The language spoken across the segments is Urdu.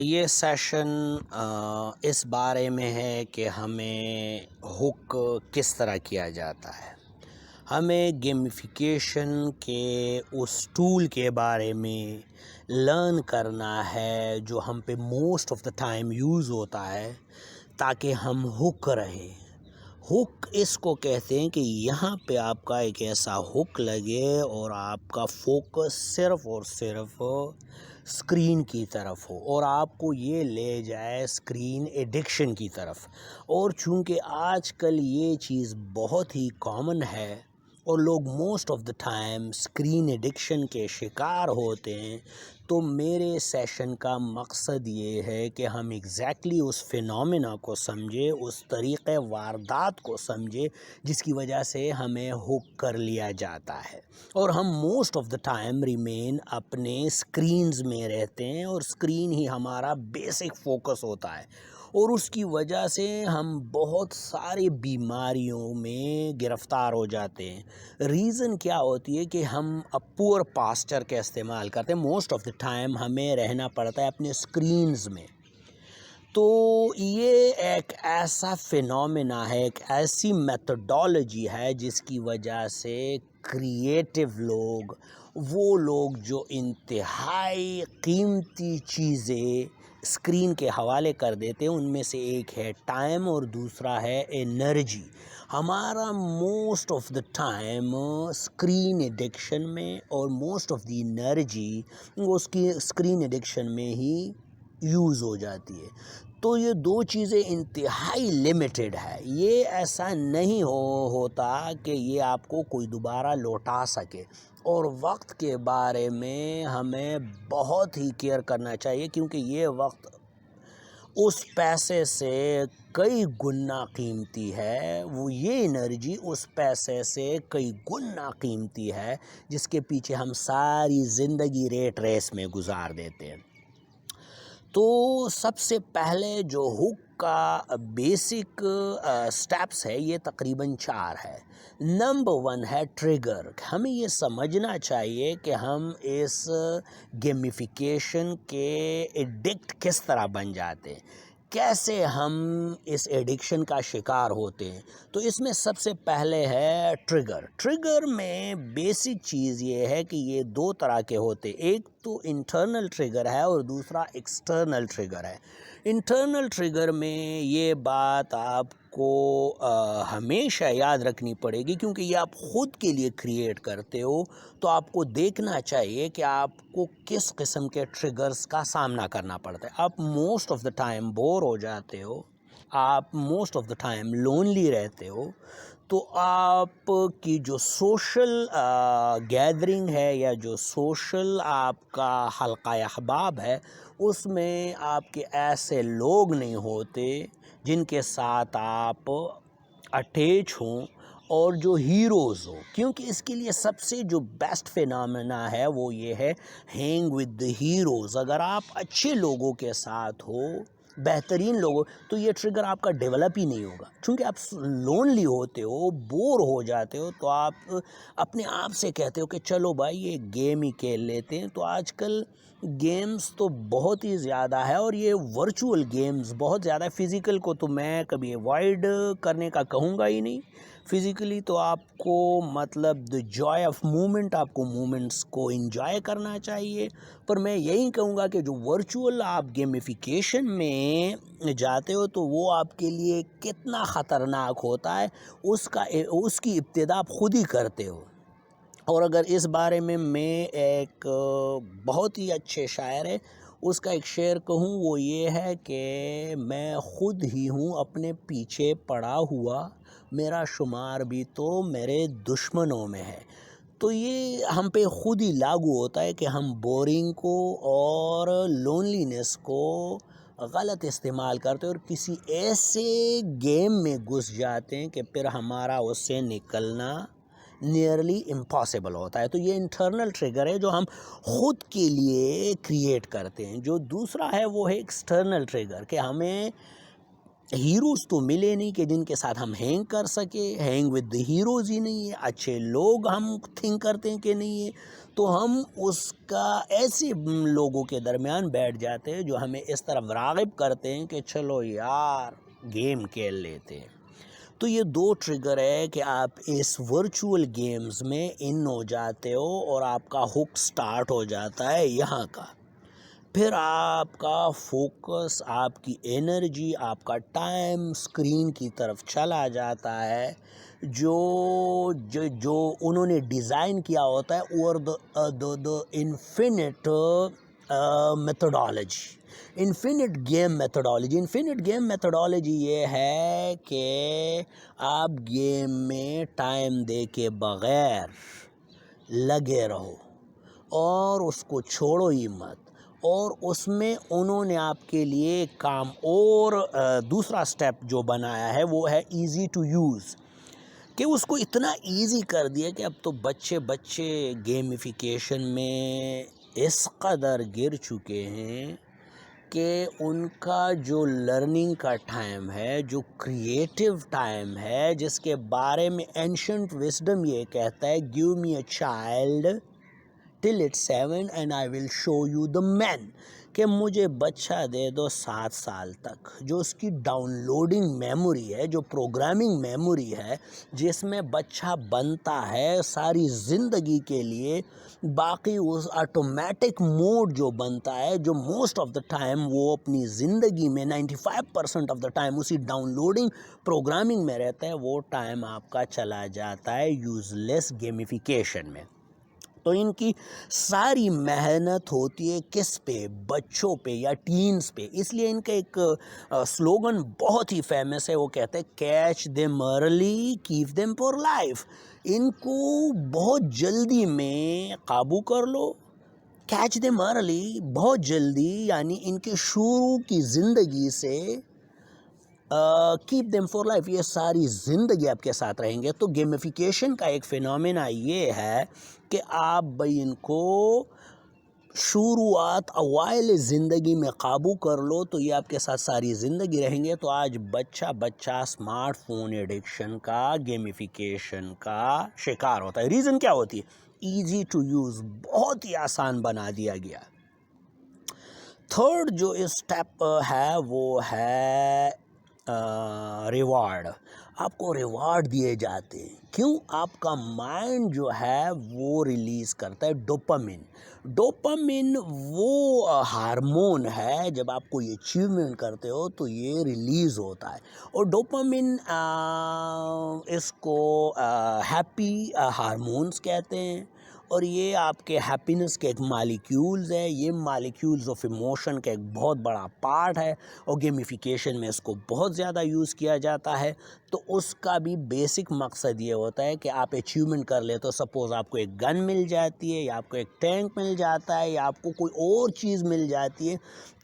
یہ سیشن اس بارے میں ہے کہ ہمیں ہک کس طرح کیا جاتا ہے. ہمیں گیمیفیکیشن کے اس ٹول کے بارے میں لرن کرنا ہے جو ہم پہ most of the time use ہوتا ہے تاکہ ہم ہک رہیں. ہک اس کو کہتے ہیں کہ یہاں پہ آپ کا ایک ایسا ہک لگے اور آپ کا فوکس صرف اور صرف اسکرین کی طرف ہو اور آپ کو یہ لے جائے اسکرین ایڈکشن کی طرف. اور چونکہ آج کل یہ چیز بہت ہی کامن ہے اور لوگ most of the time screen addiction کے شکار ہوتے ہیں، تو میرے سیشن کا مقصد یہ ہے کہ ہم ایگزیکٹلی اس فینومینا کو سمجھے، اس طریقے واردات کو سمجھے جس کی وجہ سے ہمیں ہک کر لیا جاتا ہے. اور ہم most of the time remain اپنے اسکرینز میں رہتے ہیں اور اسکرین ہی ہمارا بیسک فوکس ہوتا ہے، اور اس کی وجہ سے ہم بہت ساری بیماریوں میں گرفتار ہو جاتے ہیں. ریزن کیا ہوتی ہے کہ ہم پور پاسچر کا استعمال کرتے ہیں. موسٹ آف دا ٹائم ہمیں رہنا پڑتا ہے اپنے اسکرینز میں. تو یہ ایک ایسا فینومینا ہے، ایک ایسی میتھڈالوجی ہے جس کی وجہ سے کریٹیو لوگ، وہ لوگ جو انتہائی قیمتی چیزیں اسکرین کے حوالے کر دیتے ہیں، ان میں سے ایک ہے ٹائم اور دوسرا ہے انرجی. ہمارا most of the time screen addiction میں اور موسٹ آف دی انرجی اس کی اسکرین ایڈکشن میں ہی یوز ہو جاتی ہے. تو یہ دو چیزیں انتہائی لیمیٹڈ ہے. یہ ایسا نہیں ہوتا کہ یہ آپ کو کوئی دوبارہ لوٹا سکے. اور وقت کے بارے میں ہمیں بہت ہی کیئر کرنا چاہیے، کیونکہ یہ وقت اس پیسے سے کئی گنا قیمتی ہے. وہ یہ انرجی اس پیسے سے کئی گنا قیمتی ہے جس کے پیچھے ہم ساری زندگی ریٹ ریس میں گزار دیتے ہیں. تو سب سے پہلے جو ہک کا بیسک سٹیپس ہے یہ تقریباً 4 ہے. نمبر 1 ہے ٹریگر. ہمیں یہ سمجھنا چاہیے کہ ہم اس گیمیفیکیشن کے ایڈکٹ کس طرح بن جاتے ہیں، کیسے ہم اس ایڈکشن کا شکار ہوتے ہیں. تو اس میں سب سے پہلے ہے ٹریگر. ٹریگر میں بیسک چیز یہ ہے کہ یہ 2 طرح کے ہوتے ہیں. ایک تو انٹرنل ٹریگر ہے اور دوسرا ایکسٹرنل ٹریگر ہے. انٹرنل ٹریگر میں یہ بات آپ کو ہمیشہ یاد رکھنی پڑے گی، کیونکہ یہ آپ خود کے لیے کریٹ کرتے ہو. تو آپ کو دیکھنا چاہیے کہ آپ کو کس قسم کے ٹریگرز کا سامنا کرنا پڑتا ہے. آپ most of the time bore ہو جاتے ہو، آپ most of the time lonely رہتے ہو، تو آپ کی جو سوشل گیدرنگ ہے یا جو سوشل آپ کا حلقہ احباب ہے، اس میں آپ کے ایسے لوگ نہیں ہوتے جن کے ساتھ آپ اٹیچ ہوں اور جو ہیروز ہو. کیونکہ اس کے لیے سب سے جو بیسٹ فینومینا ہے وہ یہ ہے ہینگ ود دی ہیروز. اگر آپ اچھے لوگوں کے ساتھ ہو، بہترین لوگوں، تو یہ ٹریگر آپ کا ڈیولپ ہی نہیں ہوگا. چونکہ آپ لونلی ہوتے ہو، بور ہو جاتے ہو، تو آپ اپنے آپ سے کہتے ہو کہ چلو بھائی یہ گیم ہی کھیل لیتے ہیں. تو آج کل گیمز تو بہت ہی زیادہ ہے، اور یہ ورچوئل گیمز بہت زیادہ ہے. فزیکل کو تو میں کبھی اوائڈ کرنے کا کہوں گا ہی نہیں. فزیکلی تو آپ کو مطلب دی جوائے آف مومنٹ، آپ کو مومنٹس کو انجوائے کرنا چاہیے. پر میں یہی کہوں گا کہ جو ورچوئل آپ گیمیفیکیشن میں جاتے ہو تو وہ آپ کے لیے کتنا خطرناک ہوتا ہے، اس کی ابتدا آپ خود ہی کرتے ہو. اور اگر اس بارے میں ایک بہت ہی اچھے شاعر ہے، اس کا ایک شعر کہوں، وہ یہ ہے کہ میں خود ہی ہوں اپنے پیچھے پڑا ہوا، میرا شمار بھی تو میرے دشمنوں میں ہے. تو یہ ہم پہ خود ہی لاگو ہوتا ہے کہ ہم بورنگ کو اور لونلینس کو غلط استعمال کرتے اور کسی ایسے گیم میں گھس جاتے ہیں کہ پھر ہمارا اس سے نکلنا نیئرلی امپاسبل ہوتا ہے. تو یہ انٹرنل ٹریگر ہے جو ہم خود کے لیے کریٹ کرتے ہیں. جو دوسرا ہے وہ ہے ایکسٹرنل ٹریگر، کہ ہمیں ہیروز تو ملے نہیں کہ جن کے ساتھ ہم ہینگ کر سکے، ہینگ ود دی ہیروز ہی نہیں ہے، اچھے لوگ ہم تھنک کرتے ہیں کہ نہیں ہے، تو ہم اس کا ایسے لوگوں کے درمیان بیٹھ جاتے ہیں جو ہمیں اس طرف راغب کرتے ہیں کہ چلو یار گیم کھیل لیتے ہیں۔ تو یہ دو ٹریگر ہے کہ آپ اس ورچوئل گیمز میں ان ہو جاتے ہو اور آپ کا ہک سٹارٹ ہو جاتا ہے یہاں کا، پھر آپ کا فوکس، آپ کی انرجی، آپ کا ٹائم اسکرین کی طرف چلا جاتا ہے جو انہوں نے ڈیزائن کیا ہوتا ہے، اور the infinite methodology, infinite game methodology. Infinite game methodology یہ ہے کہ آپ گیم میں ٹائم دے کے بغیر لگے رہو اور اس کو چھوڑو ہی مت، اور اس میں انہوں نے آپ کے لیے کام اور دوسرا سٹیپ جو بنایا ہے وہ ہے ایزی ٹو یوز، کہ اس کو اتنا ایزی کر دیا کہ اب تو بچے گیمیفیکیشن میں اس قدر گر چکے ہیں کہ ان کا جو لرننگ کا ٹائم ہے، جو کریٹیو ٹائم ہے، جس کے بارے میں اینشنٹ وزڈم یہ کہتا ہے give me a child till it's 7 and I will show you the man، کہ مجھے بچہ دے دو 7 سال تک، جو اس کی ڈاؤن لوڈنگ میموری ہے، جو پروگرامنگ میموری ہے، جس میں بچہ بنتا ہے ساری زندگی کے لیے، باقی اس آٹومیٹک موڈ جو بنتا ہے، جو موسٹ آف دا ٹائم وہ اپنی زندگی میں 95% آف دا ٹائم اسی ڈاؤن لوڈنگ پروگرامنگ میں رہتا ہے، وہ ٹائم آپ کا چلا جاتا ہے یوز لیس گیمیفیکیشن میں۔ تو ان کی ساری محنت ہوتی ہے کس پہ؟ بچوں پہ یا ٹینز پہ۔ اس لیے ان کا ایک سلوگن بہت ہی فیمس ہے، وہ کہتے ہیں catch them early keep them for life, ان کو بہت جلدی میں قابو کر لو، کیچ دیم ارلی، بہت جلدی، یعنی ان کے شروع کی زندگی سے کیپ دیم فار لائف، یہ ساری زندگی آپ کے ساتھ رہیں گے۔ تو گیمیفیکیشن کا ایک فینومینا یہ ہے کہ آپ بھائی ان کو شروعات اوائل زندگی میں قابو کر لو تو یہ آپ کے ساتھ ساری زندگی رہیں گے۔ تو آج بچہ اسمارٹ فون ایڈکشن کا، گیمیفیکیشن کا شکار ہوتا ہے۔ ریزن کیا ہوتی ہے؟ ایزی ٹو یوز، بہت ہی آسان بنا دیا گیا۔ تھرڈ جو اسٹیپ ہے وہ ہے ریوارڈ، آپ کو ریوارڈ دیے جاتے ہیں۔ کیوں؟ آپ کا مائنڈ جو ہے وہ ریلیز کرتا ہے ڈوپامین۔ ڈوپامین وہ ہارمون ہے، جب آپ کوئی اچیومنٹ کرتے ہو تو یہ ریلیز ہوتا ہے، اور ڈوپامین اس کو ہیپی ہارمونز کہتے ہیں، اور یہ آپ کے ہیپینس کے ایک مالیکیولز ہے، یہ مالیکیولز آف ایموشن کا ایک بہت بڑا پارٹ ہے، اور گیمیفیکیشن میں اس کو بہت زیادہ یوز کیا جاتا ہے۔ تو اس کا بھی بیسک مقصد یہ ہوتا ہے کہ آپ اچیومنٹ کر لے، تو سپوز آپ کو ایک گن مل جاتی ہے، یا آپ کو ایک ٹینک مل جاتا ہے، یا آپ کو کوئی اور چیز مل جاتی ہے،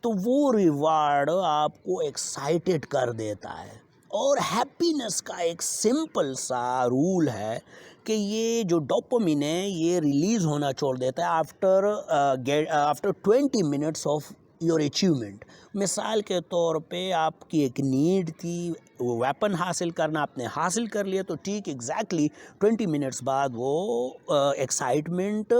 تو وہ ریوارڈ آپ کو ایکسائٹڈ کر دیتا ہے۔ اور ہیپینس کا ایک سمپل سا رول ہے کہ یہ جو ڈوپامین ہے یہ ریلیز ہونا چھوڑ دیتا ہے after 20 minutes of your achievement. مثال کے طور پہ آپ کی ایک نیڈ تھی ویپن حاصل کرنا، آپ نے حاصل کر لیا تو ٹھیک ایگزیکٹلی 20 منٹس بعد وہ ایکسائٹمنٹ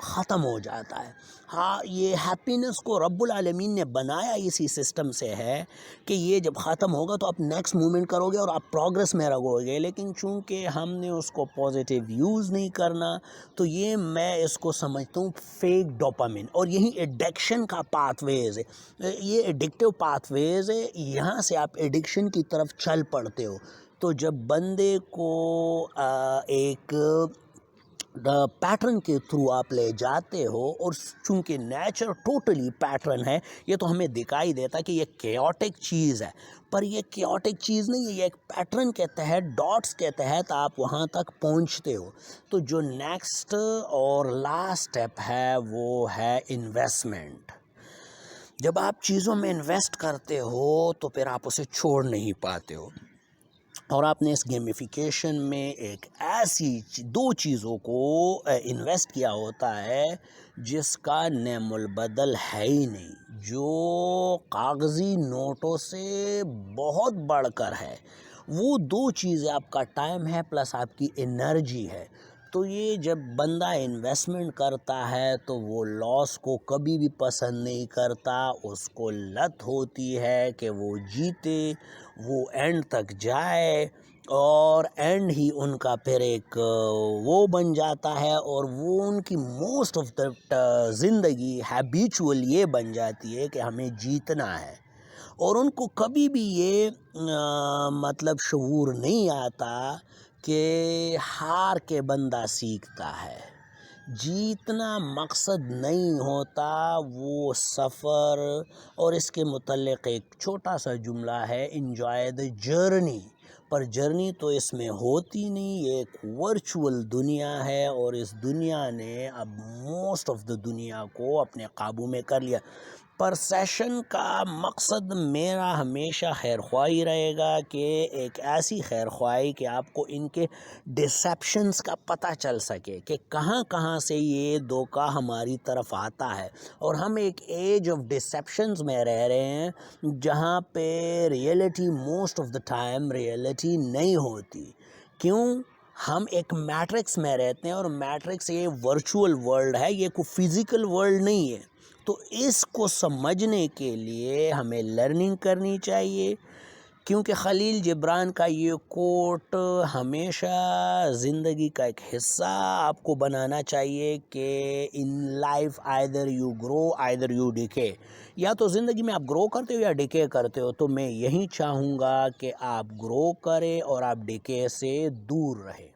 ختم ہو جاتا ہے۔ ہاں، یہ ہیپینس کو رب العالمین نے بنایا اسی سسٹم سے ہے کہ یہ جب ختم ہوگا تو آپ نیکسٹ مومنٹ کرو گے اور آپ پروگرس میں رہو گے، لیکن چونکہ ہم نے اس کو پازیٹیو یوز نہیں کرنا، تو یہ میں اس کو سمجھتا ہوں فیک ڈوپامین، اور یہی ایڈکشن کا پاتھ ویز ہے، یہ ایڈکٹیو پاتھ ویز ہے، یہاں سے آپ ایڈکشن کی طرف چل پڑتے ہو۔ تو جب بندے کو ایک پیٹرن کے تھرو آپ لے جاتے ہو، اور چونکہ نیچر ٹوٹلی پیٹرن ہے، یہ تو ہمیں دکھائی دیتا کہ یہ کیوٹک چیز ہے، پر یہ کیوٹک چیز نہیں ہے، یہ ایک پیٹرن کے تحت، ڈاٹس کے تحت آپ وہاں تک پہنچتے ہو۔ تو جو نیکسٹ اور لاسٹ اسٹیپ ہے وہ ہے انویسٹمنٹ۔ جب آپ چیزوں میں انویسٹ کرتے ہو تو پھر آپ اسے چھوڑ نہیں پاتے ہو۔ اور آپ نے اس گیمیفیکیشن میں ایک ایسی دو چیزوں کو انویسٹ کیا ہوتا ہے جس کا نعم البدل ہے ہی نہیں، جو کاغذی نوٹوں سے بہت بڑھ کر ہے۔ وہ دو چیزیں آپ کا ٹائم ہے پلس آپ کی انرجی ہے۔ تو یہ جب بندہ انویسٹمنٹ کرتا ہے تو وہ لاس کو کبھی بھی پسند نہیں کرتا، اس کو لت ہوتی ہے کہ وہ جیتے، وہ اینڈ تک جائے، اور اینڈ ہی ان کا پھر ایک وہ بن جاتا ہے، اور وہ ان کی موسٹ آف دا زندگی ہیبیچول یہ بن جاتی ہے کہ ہمیں جیتنا ہے، اور ان کو کبھی بھی یہ مطلب شعور نہیں آتا کہ ہار کے بندہ سیکھتا ہے، جیتنا مقصد نہیں ہوتا، وہ سفر۔ اور اس کے متعلق ایک چھوٹا سا جملہ ہے، enjoy the journey, per journey تو اس میں ہوتی نہیں، یہ ایک ورچوئل دنیا ہے، اور اس دنیا نے اب موسٹ آف دا دنیا کو اپنے قابو میں کر لیا۔ پر سیشن کا مقصد میرا ہمیشہ خیر خواہی رہے گا، کہ ایک ایسی خیر خواہی کہ آپ کو ان کے ڈسیپشنز کا پتہ چل سکے کہ کہاں کہاں سے یہ دھوکہ ہماری طرف آتا ہے، اور ہم ایک ایج آف ڈسیپشنز میں رہ رہے ہیں جہاں پہ reality most of the time reality نہیں ہوتی۔ کیوں؟ ہم ایک میٹرکس میں رہتے ہیں، اور میٹرکس یہ ورچوئل ورلڈ ہے، یہ کوئی فزیکل ورلڈ نہیں ہے۔ تو اس کو سمجھنے کے لیے ہمیں لرننگ کرنی چاہیے، کیونکہ خلیل جبران کا یہ کوٹ ہمیشہ زندگی کا ایک حصہ آپ کو بنانا چاہیے کہ in life either you grow either you decay, یا تو زندگی میں آپ گرو کرتے ہو یا ڈیکے کرتے ہو۔ تو میں یہی چاہوں گا کہ آپ گرو کریں اور آپ ڈیکے سے دور رہیں۔